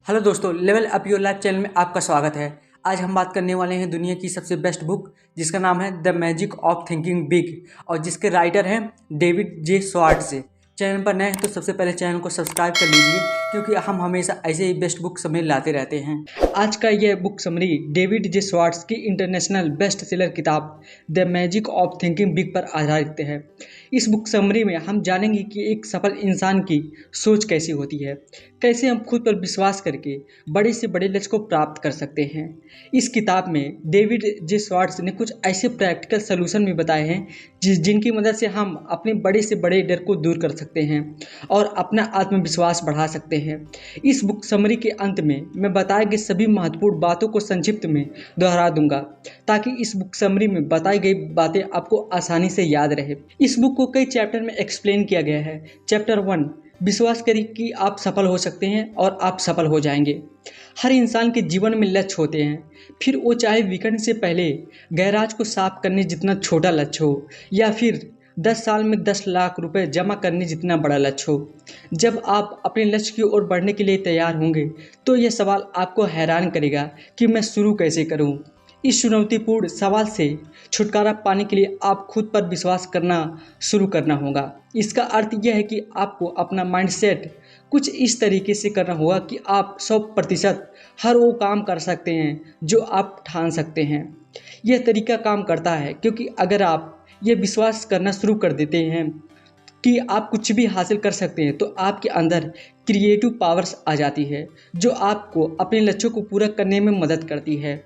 Hello दोस्तों, level up your life channel में आपका स्वागत है। आज हम बात करने वाले हैं दुनिया की सबसे बेस्ट बुक जिसका नाम है the magic of thinking big और जिसके राइटर हैं डेविड जे स्वार्ट्ज। चैनल पर नए हैं तो सबसे पहले चैनल को सब्सक्राइब कर लीजिए क्योंकि हम हमेशा ऐसे ही बेस्ट बुक समरी लाते रहते हैं। आज का यह बुक समरी डेविड जे स्वार्ट्ज की इंटरनेशनल बेस्ट सेलर किताब the magic of thinking big पर आधारित है। इस बुक समरी में हम जानेंगे कि एक सफल इंसान की सोच कैसी होती है, कैसे हम खुद पर विश्वास करके बड़े से बड़े लक्ष्य को प्राप्त कर सकते हैं। इस किताब में डेविड जे स्वार्ट्ज ने कुछ ऐसे प्रैक्टिकल सलूशन भी बताए हैं जिनकी मदद से हम अपने बड़े से बड़े डर को दूर कर सकते हैं और अपना आत्मविश्वास बढ़ा सकते हैं। इस बुक समरी के अंत में मैं बताए गए सभी महत्वपूर्ण बातों को संक्षिप्त में दोहरा दूंगा ताकि इस बुक समरी में बताई गई बातें आपको आसानी से याद रहे। इस बुक को कई चैप्टर में एक्सप्लेन किया गया है। चैप्टर 1, विश्वास करिए कि आप सफल हो सकते हैं और आप सफल हो जाएंगे। हर इंसान के जीवन में लक्ष्य होते हैं, फिर वो चाहे वीकेंड से पहले गैराज को साफ करने जितना छोटा लक्ष्य हो या फिर 10 साल में 10 लाख रुपए जमा करने जितना बड़ा लक्ष्य हो। जब आप अपने लक्ष्य की ओर बढ़ने के लिए तैयार होंगे तो यह सवाल आपको हैरान करेगा कि मैं शुरू कैसे करूं। इस चुनौतीपूर्ण सवाल से छुटकारा पाने के लिए आप खुद पर विश्वास करना शुरू करना होगा। इसका अर्थ यह है कि आपको अपना माइंडसेट कुछ इस तरीके से करना होगा कि आप 100% हर वो काम कर सकते हैं जो आप ठान सकते हैं। यह तरीका काम करता है क्योंकि अगर आप ये विश्वास करना शुरू कर देते हैं कि आप कुछ भी हासिल कर सकते हैं तो आपके अंदर क्रिएटिव पावर्स आ जाती है जो आपको अपने लक्ष्यों को पूरा करने में मदद करती है।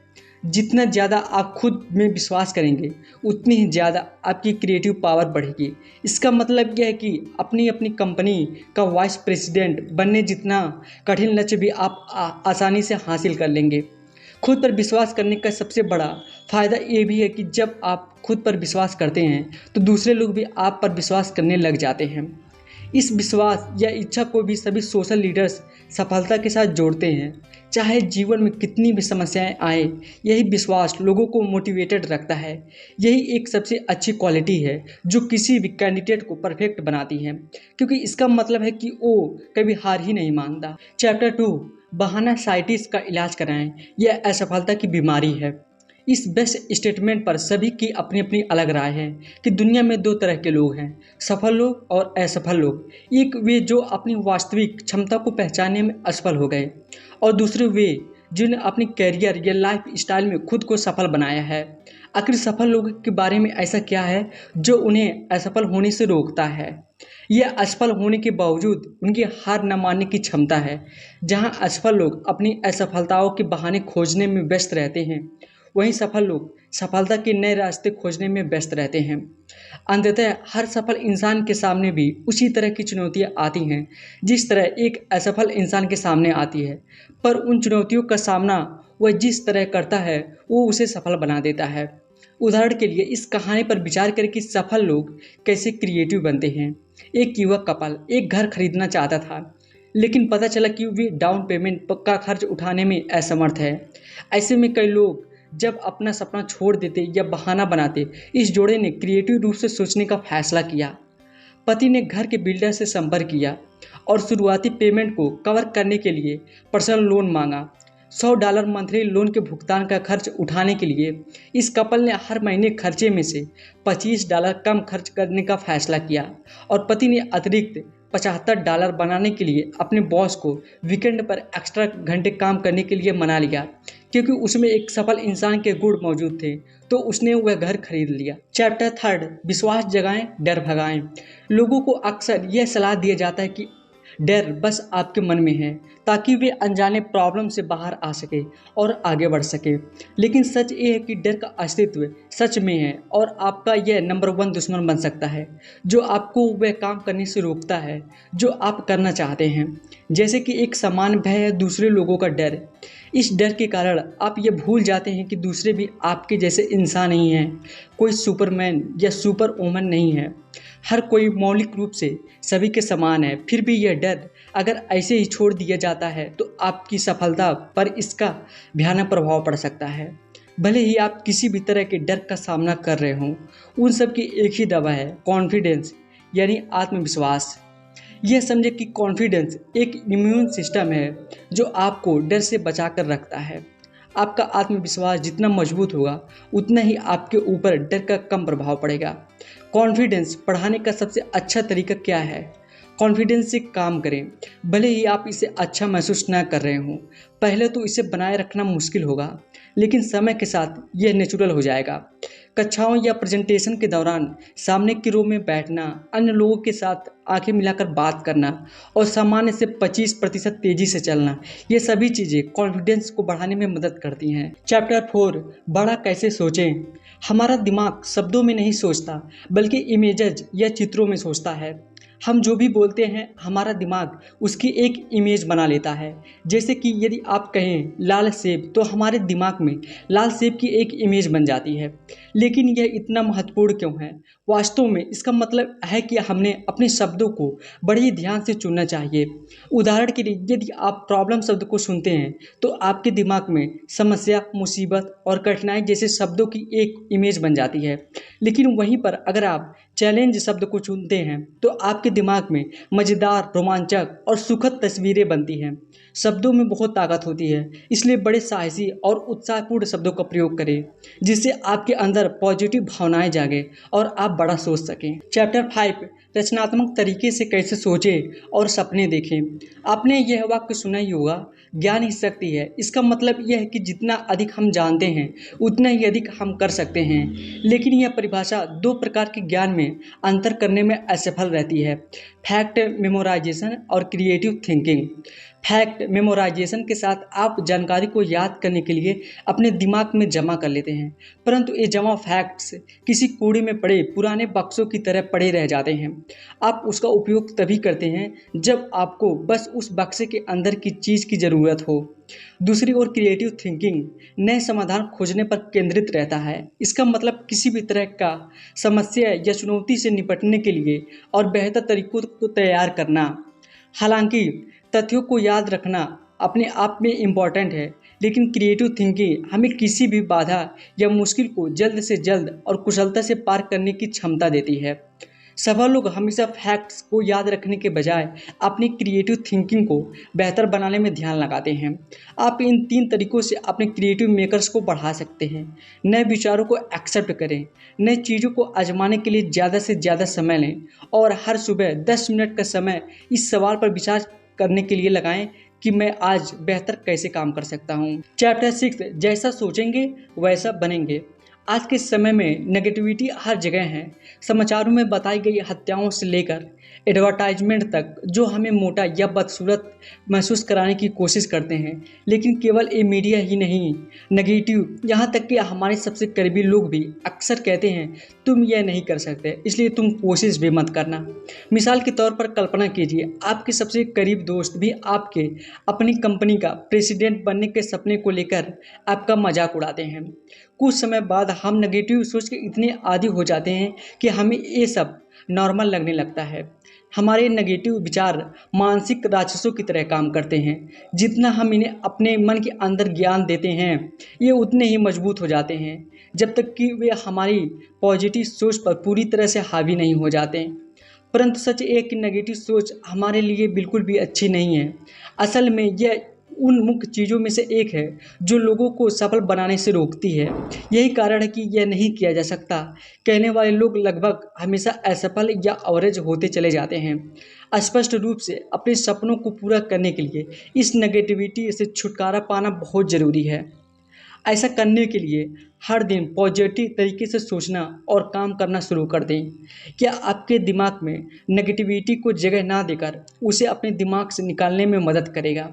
जितना ज़्यादा आप खुद में विश्वास करेंगे उतनी ही ज़्यादा आपकी क्रिएटिव पावर बढ़ेगी। इसका मतलब यह है कि अपनी अपनी कंपनी का वाइस प्रेसिडेंट बनने जितना कठिन लक्ष्य भी आप आसानी से हासिल कर लेंगे। खुद पर विश्वास करने का सबसे बड़ा फ़ायदा ये भी है कि जब आप खुद पर विश्वास करते हैं तो दूसरे लोग भी आप पर विश्वास करने लग जाते हैं। इस विश्वास या इच्छा को भी सभी सोशल लीडर्स सफलता के साथ जोड़ते हैं। चाहे जीवन में कितनी भी समस्याएं आए, यही विश्वास लोगों को मोटिवेटेड रखता है। यही एक सबसे अच्छी क्वालिटी है जो किसी भी कैंडिडेट को परफेक्ट बनाती है क्योंकि इसका मतलब है कि वो कभी हार ही नहीं मानता। चैप्टर 2, बहाना साइटिस का इलाज कराएं, यह असफलता की बीमारी है। इस बेस्ट स्टेटमेंट पर सभी की अपनी अपनी अलग राय है कि दुनिया में 2 तरह के लोग हैं, सफल लोग और असफल लोग। एक वे जो अपनी वास्तविक क्षमता को पहचानने में असफल हो गए और दूसरे वे जिन्होंने अपने कैरियर या लाइफ स्टाइल में खुद को सफल बनाया है। आखिर सफल लोगों के बारे में ऐसा क्या है जो उन्हें असफल होने से रोकता है? यह असफल होने के बावजूद उनकी हार न मानने की क्षमता है। जहां असफल लोग अपनी असफलताओं के बहाने खोजने में व्यस्त रहते हैं, वहीं सफल लोग सफलता के नए रास्ते खोजने में व्यस्त रहते हैं। अंततः हर सफल इंसान के सामने भी उसी तरह की चुनौतियां आती हैं जिस तरह एक असफल इंसान के सामने आती है, पर उन चुनौतियों का सामना वह जिस तरह करता है वो उसे सफल बना देता है। उदाहरण के लिए इस कहानी पर विचार करें कि सफल लोग कैसे क्रिएटिव बनते हैं। एक युवक कपल एक घर खरीदना चाहता था, लेकिन पता चला कि वे डाउन पेमेंट का खर्च उठाने में असमर्थ है। ऐसे में कई लोग जब अपना सपना छोड़ देते या बहाना बनाते, इस जोड़े ने क्रिएटिव रूप से सोचने का फैसला किया। पति ने घर के बिल्डर से संपर्क किया और शुरुआती पेमेंट को कवर करने के लिए पर्सनल लोन मांगा। $100 मंथली लोन के भुगतान का खर्च उठाने के लिए इस कपल ने हर महीने खर्चे में से $25 कम खर्च करने का फैसला किया और पति ने अतिरिक्त $75 बनाने के लिए अपने बॉस को वीकेंड पर एक्स्ट्रा घंटे काम करने के लिए मना लिया। क्योंकि उसमें एक सफल इंसान के गुण मौजूद थे तो उसने वह घर खरीद लिया। चैप्टर 3, विश्वास जगाएं, डर भगाएं। लोगों को अक्सर यह सलाह दिया जाता है कि डर बस आपके मन में है ताकि वे अनजाने प्रॉब्लम से बाहर आ सके और आगे बढ़ सके। लेकिन सच ये है कि डर का अस्तित्व सच में है और आपका यह नंबर 1 दुश्मन बन सकता है जो आपको वह काम करने से रोकता है जो आप करना चाहते हैं। जैसे कि एक समान भय है दूसरे लोगों का डर। इस डर के कारण आप ये भूल जाते हैं कि दूसरे भी आपके जैसे इंसान नहीं हैं। कोई सुपरमैन या सुपर वूमन नहीं है। हर कोई मौलिक रूप से सभी के समान है। फिर भी यह डर अगर ऐसे ही छोड़ दिया जाता है तो आपकी सफलता पर इसका भयानक प्रभाव पड़ सकता है। भले ही आप किसी भी तरह के डर का सामना कर रहे हों, उन सब की एक ही दवा है, कॉन्फिडेंस यानी आत्मविश्वास। यह समझे कि कॉन्फिडेंस एक इम्यून सिस्टम है जो आपको डर से बचा कर रखता है। आपका आत्मविश्वास जितना मजबूत होगा उतना ही आपके ऊपर डर का कम प्रभाव पड़ेगा। कॉन्फिडेंस बढ़ाने का सबसे अच्छा तरीका क्या है? कॉन्फिडेंस से काम करें, भले ही आप इसे अच्छा महसूस ना कर रहे हों। पहले तो इसे बनाए रखना मुश्किल होगा, लेकिन समय के साथ यह नेचुरल हो जाएगा। कक्षाओं या प्रेजेंटेशन के दौरान सामने की रो में बैठना, अन्य लोगों के साथ आंखें मिलाकर बात करना और सामान्य से 25% तेजी से चलना, ये सभी चीज़ें कॉन्फिडेंस को बढ़ाने में मदद करती हैं। चैप्टर 4, बड़ा कैसे सोचें। हमारा दिमाग शब्दों में नहीं सोचता, बल्कि इमेजेज या चित्रों में सोचता है। हम जो भी बोलते हैं हमारा दिमाग उसकी एक इमेज बना लेता है। जैसे कि यदि आप कहें लाल सेब, तो हमारे दिमाग में लाल सेब की एक इमेज बन जाती है। लेकिन यह इतना महत्वपूर्ण क्यों है? वास्तव में इसका मतलब है कि हमने अपने शब्दों को बड़े ही ध्यान से चुनना चाहिए। उदाहरण के लिए यदि आप प्रॉब्लम शब्द को सुनते हैं तो आपके दिमाग में समस्या, मुसीबत और कठिनाई जैसे शब्दों की एक इमेज बन जाती है। लेकिन वहीं पर अगर आप चैलेंज शब्द को चुनते हैं तो आपके दिमाग में मज़ेदार, रोमांचक और सुखद तस्वीरें बनती हैं। शब्दों में बहुत ताकत होती है, इसलिए बड़े साहसी और उत्साहपूर्ण शब्दों का प्रयोग करें जिससे आपके अंदर पॉजिटिव भावनाएं जागें और आप बड़ा सोच सकें। चैप्टर 5, रचनात्मक तरीके से कैसे सोचें और सपने देखें। आपने यह वाक्य सुना ही होगा, ज्ञान ही शक्ति है। इसका मतलब यह है कि जितना अधिक हम जानते हैं उतना ही अधिक हम कर सकते हैं। लेकिन यह परिभाषा दो प्रकार के ज्ञान में अंतर करने में असफल रहती है: फैक्ट मेमोराइजेशन और क्रिएटिव थिंकिंग। फैक्ट मेमोराइजेशन के साथ आप जानकारी को याद करने के लिए अपने दिमाग में जमा कर लेते हैं, परंतु ये जमा फैक्ट्स किसी कूड़े में पड़े पुराने बक्सों की तरह पड़े रह जाते हैं। आप उसका उपयोग तभी करते हैं जब आपको बस उस बक्से के अंदर की चीज़ की ज़रूरत हो। दूसरी ओर क्रिएटिव थिंकिंग नए समाधान खोजने पर केंद्रित रहता है। इसका मतलब किसी भी तरह का समस्या या चुनौती से निपटने के लिए और बेहतर तरीकों को तैयार करना। हालांकि तथ्यों को याद रखना अपने आप में इम्पॉर्टेंट है, लेकिन क्रिएटिव थिंकिंग हमें किसी भी बाधा या मुश्किल को जल्द से जल्द और कुशलता से पार करने की क्षमता देती है। सफल लोग हमेशा फैक्ट्स को याद रखने के बजाय अपनी क्रिएटिव थिंकिंग को बेहतर बनाने में ध्यान लगाते हैं। आप इन 3 तरीकों से अपने क्रिएटिव मेकर्स को बढ़ा सकते हैं। नए विचारों को एक्सेप्ट करें, नई चीज़ों को आजमाने के लिए ज़्यादा से ज़्यादा समय लें और हर सुबह 10 मिनट का समय इस सवाल पर विचार करने के लिए लगाएं कि मैं आज बेहतर कैसे काम कर सकता हूँ। चैप्टर 6, जैसा सोचेंगे वैसा बनेंगे। आज के समय में नेगेटिविटी हर जगह है। समाचारों में बताई गई हत्याओं से लेकर एडवर्टाइजमेंट तक जो हमें मोटा या बदसूरत महसूस कराने की कोशिश करते हैं। लेकिन केवल ये मीडिया ही नहीं, नेगेटिव यहाँ तक कि हमारे सबसे करीबी लोग भी अक्सर कहते हैं तुम यह नहीं कर सकते, इसलिए तुम कोशिश भी मत करना। मिसाल के तौर पर कल्पना कीजिए, आपके सबसे करीब दोस्त भी आपके अपनी कंपनी का प्रेसिडेंट बनने के सपने को लेकर आपका मजाक उड़ाते हैं। कुछ समय बाद हम नेगेटिव सोच के इतने आदी हो जाते हैं कि हमें ये सब नॉर्मल लगने लगता है। हमारे नेगेटिव विचार मानसिक राक्षसों की तरह काम करते हैं। जितना हम इन्हें अपने मन के अंदर ज्ञान देते हैं ये उतने ही मजबूत हो जाते हैं, जब तक कि वे हमारी पॉजिटिव सोच पर पूरी तरह से हावी नहीं हो जाते। परंतु सच एक नेगेटिव सोच हमारे लिए बिल्कुल भी अच्छी नहीं है। असल में यह उन मुख्य चीज़ों में से एक है जो लोगों को सफल बनाने से रोकती है। यही कारण है कि यह नहीं किया जा सकता कहने वाले लोग लगभग हमेशा असफल या अवरेज होते चले जाते हैं। स्पष्ट रूप से अपने सपनों को पूरा करने के लिए इस नेगेटिविटी से छुटकारा पाना बहुत ज़रूरी है। ऐसा करने के लिए हर दिन पॉजिटिव तरीके से सोचना और काम करना शुरू कर दें। क्या आपके दिमाग में नेगेटिविटी को जगह ना देकर उसे अपने दिमाग से निकालने में मदद करेगा।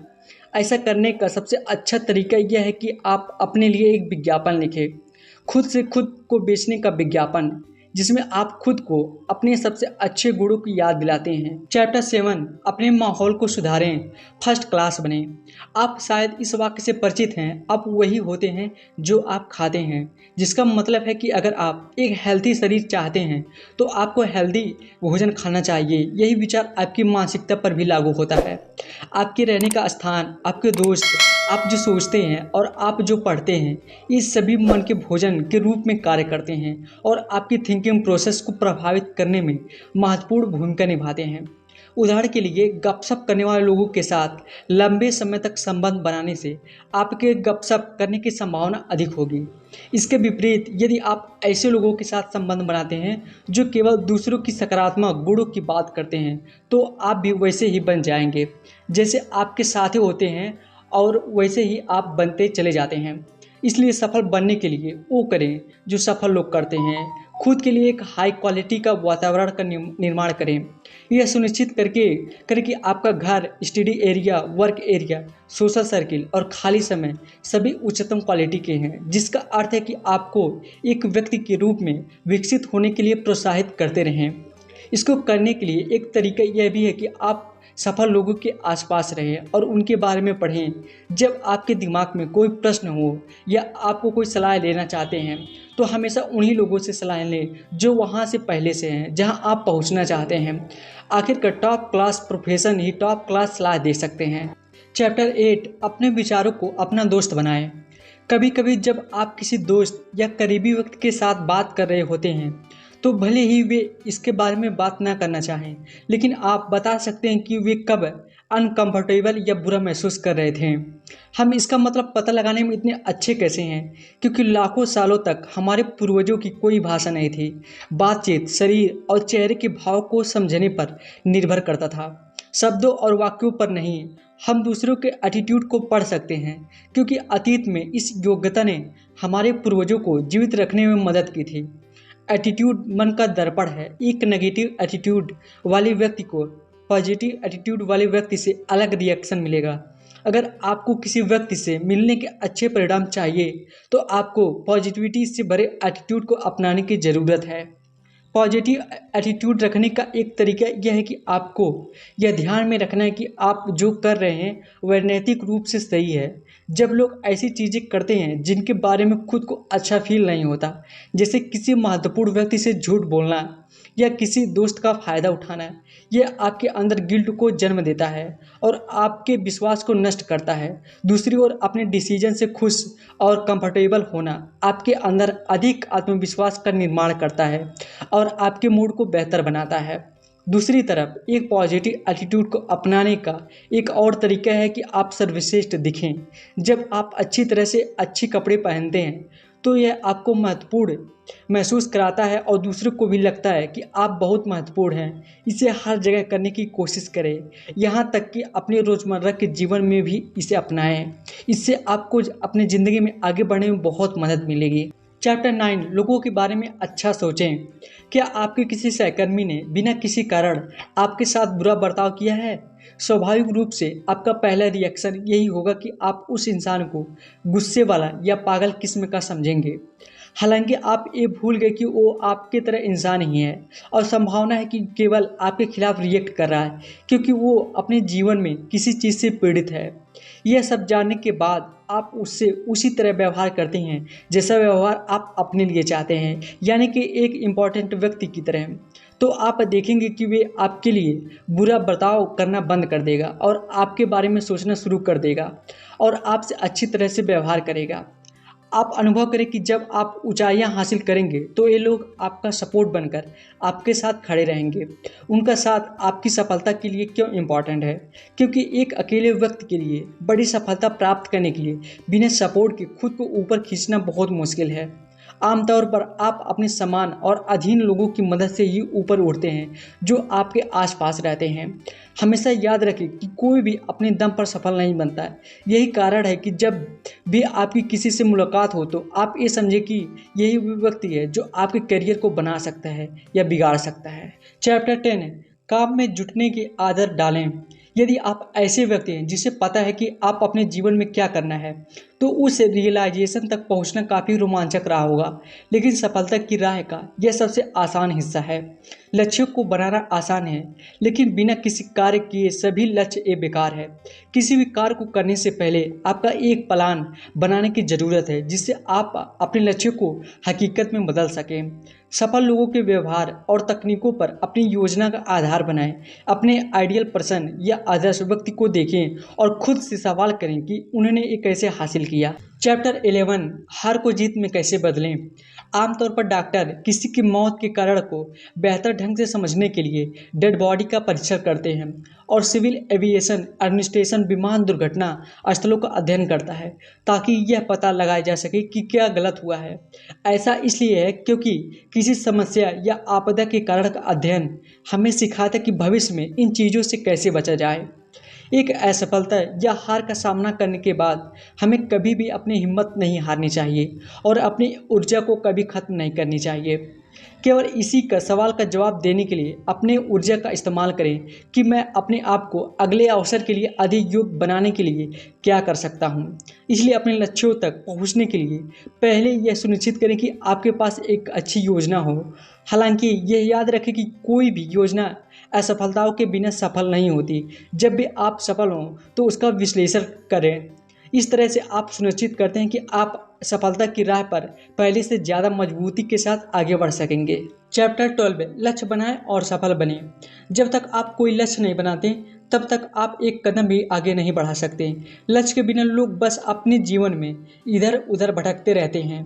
ऐसा करने का सबसे अच्छा तरीका यह है कि आप अपने लिए एक विज्ञापन लिखें, खुद से खुद को बेचने का विज्ञापन, जिसमें आप खुद को अपने सबसे अच्छे गुणों की याद दिलाते हैं। चैप्टर 7, अपने माहौल को सुधारें, फर्स्ट क्लास बने। आप शायद इस वाक्य से परिचित हैं, आप वही होते हैं जो आप खाते हैं, जिसका मतलब है कि अगर आप एक हेल्थी शरीर चाहते हैं तो आपको हेल्दी भोजन खाना चाहिए। यही विचार आपकी मानसिकता पर भी लागू होता है। आपके रहने का स्थान, आपके दोस्त, आप जो सोचते हैं और आप जो पढ़ते हैं, ये सभी मन के भोजन के रूप में कार्य करते हैं और आपकी थिंकिंग प्रोसेस को प्रभावित करने में महत्वपूर्ण भूमिका निभाते हैं। उदाहरण के लिए गपशप करने वाले लोगों के साथ लंबे समय तक संबंध बनाने से आपके गपशप करने की संभावना अधिक होगी। इसके विपरीत यदि आप ऐसे लोगों के साथ संबंध बनाते हैं जो केवल दूसरों की सकारात्मक गुणों की बात करते हैं, तो आप भी वैसे ही बन जाएंगे जैसे आपके साथी होते हैं और वैसे ही आप बनते चले जाते हैं। इसलिए सफल बनने के लिए वो करें जो सफल लोग करते हैं। खुद के लिए एक हाई क्वालिटी का वातावरण का निर्माण करें। यह सुनिश्चित करें कि आपका घर, study area, work area, social circle और खाली समय सभी उच्चतम क्वालिटी के हैं, जिसका अर्थ है कि आपको एक व्यक्ति के रूप में विकसित होने के लिए प्रोत्साहित करते रहें। इसको करने के लिए एक तरीका यह भी है कि आप सफल लोगों के आसपास रहें और उनके बारे में पढ़ें। जब आपके दिमाग में कोई प्रश्न हो या आपको कोई सलाह लेना चाहते हैं, तो हमेशा उन्हीं लोगों से सलाह लें जो वहाँ से पहले से हैं, जहाँ आप पहुँचना चाहते हैं। आखिरकार टॉप क्लास प्रोफेशन ही टॉप क्लास सलाह दे सकते हैं। चैप्टर 8, अपने विचारों को अपना दोस्त बनाएं। कभी कभी जब आप किसी दोस्त या करीबी व्यक्ति के साथ बात कर रहे होते हैं, तो भले ही वे इसके बारे में बात ना करना चाहें, लेकिन आप बता सकते हैं कि वे कब अनकंफर्टेबल या बुरा महसूस कर रहे थे। हम इसका मतलब पता लगाने में इतने अच्छे कैसे हैं, क्योंकि लाखों सालों तक हमारे पूर्वजों की कोई भाषा नहीं थी। बातचीत शरीर और चेहरे के भाव को समझने पर निर्भर करता था, शब्दों और वाक्यों पर नहीं। हम दूसरों के एटीट्यूड को पढ़ सकते हैं, क्योंकि अतीत में इस योग्यता ने हमारे पूर्वजों को जीवित रखने में मदद की थी। एटीट्यूड मन का दर्पण है। एक नेगेटिव एटीट्यूड वाले व्यक्ति को पॉजिटिव एटीट्यूड वाले व्यक्ति से अलग रिएक्शन मिलेगा। अगर आपको किसी व्यक्ति से मिलने के अच्छे परिणाम चाहिए, तो आपको पॉजिटिविटी से भरे एटीट्यूड को अपनाने की ज़रूरत है। पॉजिटिव एटीट्यूड रखने का एक तरीका यह है कि आपको यह ध्यान में रखना है कि आप जो कर रहे हैं वह नैतिक रूप से सही है। जब लोग ऐसी चीज़ें करते हैं जिनके बारे में खुद को अच्छा फील नहीं होता, जैसे किसी महत्वपूर्ण व्यक्ति से झूठ बोलना या किसी दोस्त का फ़ायदा उठाना, यह आपके अंदर गिल्ट को जन्म देता है और आपके विश्वास को नष्ट करता है। दूसरी ओर, अपने डिसीजन से खुश और कंफर्टेबल होना आपके अंदर अधिक आत्मविश्वास का निर्माण करता है और आपके मूड को बेहतर बनाता है। दूसरी तरफ, एक पॉजिटिव एटीट्यूड को अपनाने का एक और तरीका है कि आप सर्वश्रेष्ठ दिखें। जब आप अच्छी तरह से अच्छे कपड़े पहनते हैं, तो यह आपको महत्वपूर्ण महसूस कराता है और दूसरों को भी लगता है कि आप बहुत महत्वपूर्ण हैं। इसे हर जगह करने की कोशिश करें, यहाँ तक कि अपने रोज़मर्रा के जीवन में भी इसे अपनाएं। इससे आपको अपनी ज़िंदगी में आगे बढ़ने में बहुत मदद मिलेगी। चैप्टर 9, लोगों के बारे में अच्छा सोचें। क्या आपके किसी सहकर्मी ने बिना किसी कारण आपके साथ बुरा बर्ताव किया है? स्वाभाविक रूप से आपका पहला रिएक्शन यही होगा कि आप उस इंसान को गुस्से वाला या पागल किस्म का समझेंगे। हालांकि आप ये भूल गए कि वो आपके तरह इंसान ही है और संभावना है कि केवल आपके खिलाफ रिएक्ट कर रहा है क्योंकि वो अपने जीवन में किसी चीज़ से पीड़ित है। यह सब जानने के बाद आप उससे उसी तरह व्यवहार करते हैं जैसा व्यवहार आप अपने लिए चाहते हैं, यानी कि एक इम्पॉर्टेंट व्यक्ति की तरह। तो आप देखेंगे कि वे आपके लिए बुरा बर्ताव करना बंद कर देगा और आपके बारे में सोचना शुरू कर देगा और आपसे अच्छी तरह से व्यवहार करेगा। आप अनुभव करें कि जब आप ऊंचाइयां हासिल करेंगे तो ये लोग आपका सपोर्ट बनकर आपके साथ खड़े रहेंगे। उनका साथ आपकी सफलता के लिए क्यों इम्पॉर्टेंट है? क्योंकि एक अकेले व्यक्ति के लिए बड़ी सफलता प्राप्त करने के लिए बिना सपोर्ट के खुद को ऊपर खींचना बहुत मुश्किल है। आमतौर पर आप अपने समान और अधीन लोगों की मदद से ही ऊपर उठते हैं जो आपके आसपास रहते हैं। हमेशा याद रखें कि कोई भी अपने दम पर सफल नहीं बनता है। यही कारण है कि जब भी आपकी किसी से मुलाकात हो तो आप ये समझें कि यही वो व्यक्ति है जो आपके करियर को बना सकता है या बिगाड़ सकता है। चैप्टर 10, काम में जुटने की आदत डालें। यदि आप ऐसे व्यक्ति हैं जिसे पता है कि आप अपने जीवन में क्या करना है, तो उस रियलाइजेशन तक पहुंचना काफ़ी रोमांचक रहा होगा। लेकिन सफलता की राह का यह सबसे आसान हिस्सा है। लक्ष्यों को बनाना आसान है, लेकिन बिना किसी कार्य किए सभी लक्ष्य बेकार है। किसी भी कार्य को करने से पहले आपका एक प्लान बनाने की ज़रूरत है जिससे आप अपने लक्ष्यों को हकीकत में बदल सकें। सफल लोगों के व्यवहार और तकनीकों पर अपनी योजना का आधार बनाएं। अपने आइडियल पर्सन या आदर्श व्यक्ति को देखें और खुद से सवाल करें कि उन्होंने ये कैसे हासिल किया। किया। चैप्टर 11 हार को जीत में कैसे बदलें। आमतौर पर डॉक्टर किसी की मौत के कारण को बेहतर ढंग से समझने के लिए डेड बॉडी का परीक्षण करते हैं और सिविल एविएशन एडमिनिस्ट्रेशन विमान दुर्घटना स्थलों का अध्ययन करता है ताकि यह पता लगाया जा सके कि क्या गलत हुआ है। ऐसा इसलिए है क्योंकि किसी समस्या या आपदा के कारण का अध्ययन हमें सिखाता है कि भविष्य में इन चीज़ों से कैसे बचा जाए। एक असफलता या हार का सामना करने के बाद हमें कभी भी अपनी हिम्मत नहीं हारनी चाहिए और अपनी ऊर्जा को कभी खत्म नहीं करनी चाहिए। केवल इसी का सवाल का जवाब देने के लिए अपने ऊर्जा का इस्तेमाल करें कि मैं अपने आप को अगले अवसर के लिए अधिक योग्य बनाने के लिए क्या कर सकता हूँ। इसलिए अपने लक्ष्यों तक पहुँचने के लिए पहले यह सुनिश्चित करें कि आपके पास एक अच्छी योजना हो। हालांकि यह याद रखें कि कोई भी योजना असफलताओं के बिना सफल नहीं होती। जब भी आप सफल हों तो उसका विश्लेषण करें। इस तरह से आप सुनिश्चित करते हैं कि आप सफलता की राह पर पहले से ज़्यादा मजबूती के साथ आगे बढ़ सकेंगे। चैप्टर 12 लक्ष्य बनाएं और सफल बनें। जब तक आप कोई लक्ष्य नहीं बनाते तब तक आप एक कदम भी आगे नहीं बढ़ा सकते। लक्ष्य के बिना लोग बस अपने जीवन में इधर उधर भटकते रहते हैं।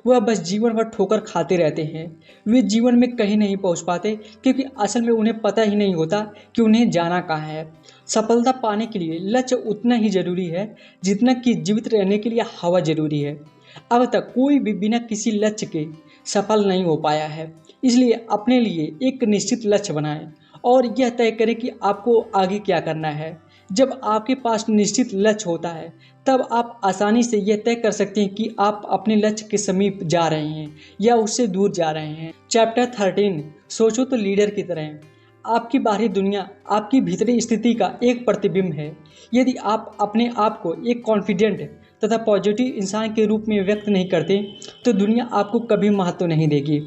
वह बस जीवन भर ठोकर खाते रहते हैं। वे जीवन में कहीं नहीं पहुंच पाते क्योंकि असल में उन्हें पता ही नहीं होता कि उन्हें जाना कहाँ है। सफलता पाने के लिए लक्ष्य उतना ही जरूरी है जितना कि जीवित रहने के लिए हवा जरूरी है। अब तक कोई भी बिना किसी लक्ष्य के सफल नहीं हो पाया है। इसलिए अपने लिए एक निश्चित लक्ष्य बनाएं और यह तय करें कि आपको आगे क्या करना है। जब आपके पास निश्चित लक्ष्य होता है तब आप आसानी से यह तय कर सकते हैं कि आप अपने लक्ष्य के समीप जा रहे हैं या उससे दूर जा रहे हैं। चैप्टर 13 सोचो तो लीडर की तरह। आपकी बाहरी दुनिया आपकी भीतरी स्थिति का एक प्रतिबिंब है। यदि आप अपने आप को एक कॉन्फिडेंट तथा पॉजिटिव इंसान के रूप में व्यक्त नहीं करते तो दुनिया आपको कभी महत्व नहीं देगी।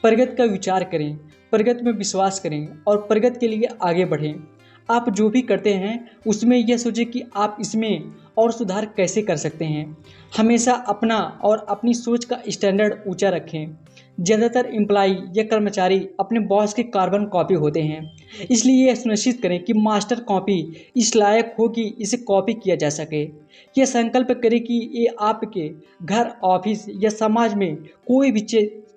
प्रगति का विचार करें, प्रगति में विश्वास करें और प्रगति के लिए आगे बढ़ें। आप जो भी करते हैं उसमें यह सोचें कि आप इसमें और सुधार कैसे कर सकते हैं। हमेशा अपना और अपनी सोच का स्टैंडर्ड ऊंचा रखें। ज़्यादातर एम्प्लॉई या कर्मचारी अपने बॉस के कार्बन कॉपी होते हैं। इसलिए यह सुनिश्चित करें कि मास्टर कॉपी इस लायक हो कि इसे कॉपी किया जा सके। यह संकल्प करें कि ये आपके घर, ऑफिस या समाज में कोई भी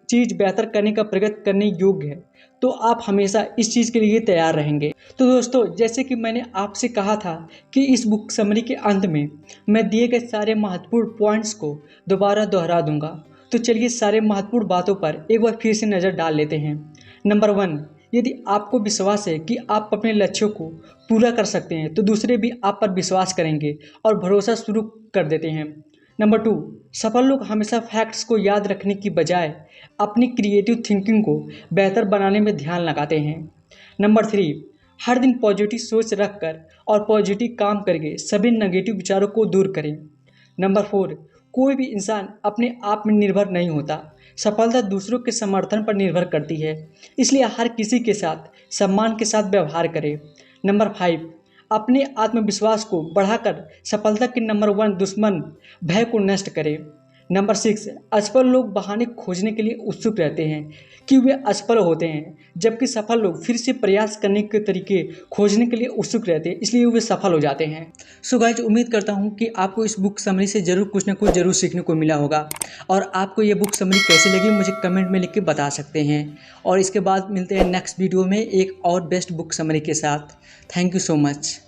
चीज़ बेहतर करने का प्रगति करने योग्य है तो आप हमेशा इस चीज़ के लिए तैयार रहेंगे। तो दोस्तों, जैसे कि मैंने आपसे कहा था कि इस बुक समरी के अंत में मैं दिए गए सारे महत्वपूर्ण पॉइंट्स को दोबारा दोहरा दूंगा। तो चलिए सारे महत्वपूर्ण बातों पर एक बार फिर से नज़र डाल लेते हैं। नंबर 1, यदि आपको विश्वास है कि आप अपने लक्ष्यों को पूरा कर सकते हैं तो दूसरे भी आप पर विश्वास करेंगे और भरोसा शुरू कर देते हैं। नंबर 2, सफल लोग हमेशा फैक्ट्स को याद रखने की बजाय अपनी क्रिएटिव थिंकिंग को बेहतर बनाने में ध्यान लगाते हैं। नंबर 3, हर दिन पॉजिटिव सोच रखकर और पॉजिटिव काम करके सभी नेगेटिव विचारों को दूर करें। नंबर 4, कोई भी इंसान अपने आप में निर्भर नहीं होता। सफलता दूसरों के समर्थन पर निर्भर करती है। इसलिए हर किसी के साथ सम्मान के साथ व्यवहार करें। नंबर 5, अपने आत्मविश्वास को बढ़ाकर सफलता के नंबर 1 दुश्मन भय को नष्ट करें। नंबर 6, असफल लोग बहाने खोजने के लिए उत्सुक रहते हैं कि वे असफल होते हैं, जबकि सफल लोग फिर से प्रयास करने के तरीके खोजने के लिए उत्सुक रहते हैं, इसलिए वे सफल हो जाते हैं। सो गाइस, उम्मीद करता हूं कि आपको इस बुक समरी से ज़रूर कुछ ना कुछ ज़रूर सीखने को मिला होगा और आपको ये बुक समरी कैसे लगी मुझे कमेंट में लिख के बता सकते हैं। और इसके बाद मिलते हैं नेक्स्ट वीडियो में एक और बेस्ट बुक समरी के साथ। Thank you so much.